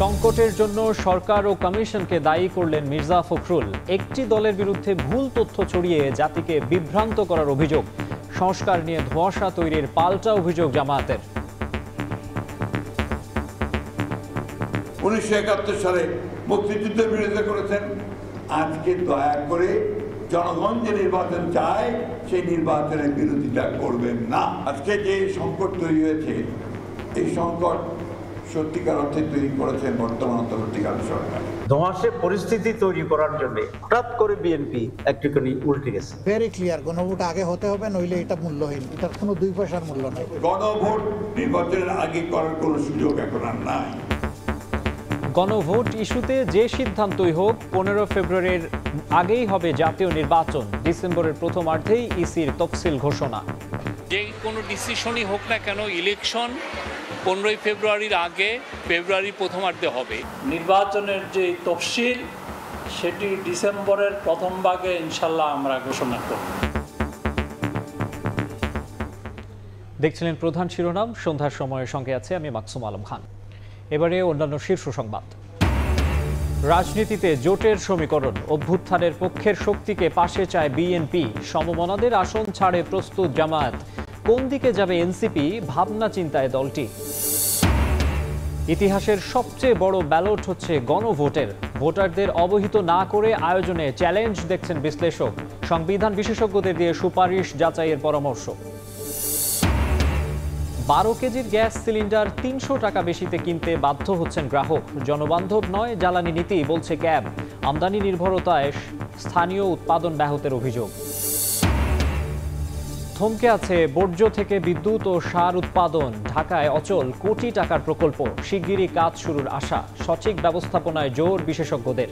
সংকটের জন্য সরকার ও কমিশনকে দায়ী করলেন মির্জা ফখরুল। একটি দলের বিরুদ্ধে ভুল তথ্য ছড়িয়ে জাতিকে বিভ্রান্ত করার অভিযোগ। সংস্কার নিয়ে ধোঁয়াশা তৈরির পাল্টা অভিযোগ জামায়াতের। 1971 সালে মুক্তিযুদ্ধের বিরোধিতা করেছেন। আজকে দয়া করে জনগণ যে নির্বাচন চায় সেই নির্বাচনের বিরোধিতা করবেন না। আজকে যে সংকট তৈরি হয়েছে, এই সংকট সত্যিকার অর্থে তৈরি করেছেন বর্তমান অন্তর্বর্তীকালীন সরকার। ধোঁয়াশে পরিস্থিতি তৈরি করার জন্য হঠাৎ করে বিএনপি একটুখানি উল্টে গেছে। ভেরি ক্লিয়ার, গণভোট আগে হতে হবে, নইলে এটা মূল্যহীন, এটার কোনো 2 পয়সার মূল্য নাই। গণভোট নির্বাচনের আগে করার কোনো সুযোগ এখন আর নাই। গণভোট ইস্যুতে যে সিদ্ধান্তই হোক, 15 ফেব্রুয়ারির আগেই হবে জাতীয় নির্বাচন। ডিসেম্বরের প্রথমার্ধেই ইসির তফসিল ঘোষণা। যে কোনো ডিসিশনই হোক না কেন, ইলেকশন 15 ফেব্রুয়ারির আগে, ফেব্রুয়ারির প্রথমার্ধে হবে। নির্বাচনের যে তফসিল, সেটি ডিসেম্বরের প্রথম ভাগে ইনশাল্লাহ আমরা ঘোষণা করব। দেখছিলেন প্রধান শিরোনাম। সন্ধ্যার সময়ের সঙ্গে আছে আমি মাকসুম আলম খান। এবারে অন্যান্য শীর্ষ সংবাদ। রাজনীতিতে জোটের সমীকরণ। অভ্যুত্থানের পক্ষের শক্তিকে পাশে চায় বিএনপি। সমমনাদের আসন ছাড়ে প্রস্তুত জামায়াত। কোন দিকে যাবে এনসিপি, ভাবনা চিন্তায় দলটি। ইতিহাসের সবচেয়ে বড় ব্যালট হচ্ছে গণভোটের। ভোটারদের অবহিত না করে আয়োজনে চ্যালেঞ্জ দেখছেন বিশ্লেষক। সংবিধান বিশেষজ্ঞদের দিয়ে সুপারিশ যাচাইয়ের পরামর্শ। 12 কেজির গ্যাস সিলিন্ডার 300 টাকা বেশিতে কিনতে বাধ্য হচ্ছেন গ্রাহক। জনবান্ধব নয় জ্বালানি নীতি, বলছে ক্যাব। আমদানি নির্ভরতায় স্থানীয় উৎপাদন ব্যাহতের অভিযোগ। থমকে আছে বর্জ্য থেকে বিদ্যুৎ ও সার উৎপাদন। ঢাকায় অচল কোটি টাকার প্রকল্প। শিগগিরই কাজ শুরুর আশা। সঠিক ব্যবস্থাপনায় জোর বিশেষজ্ঞদের।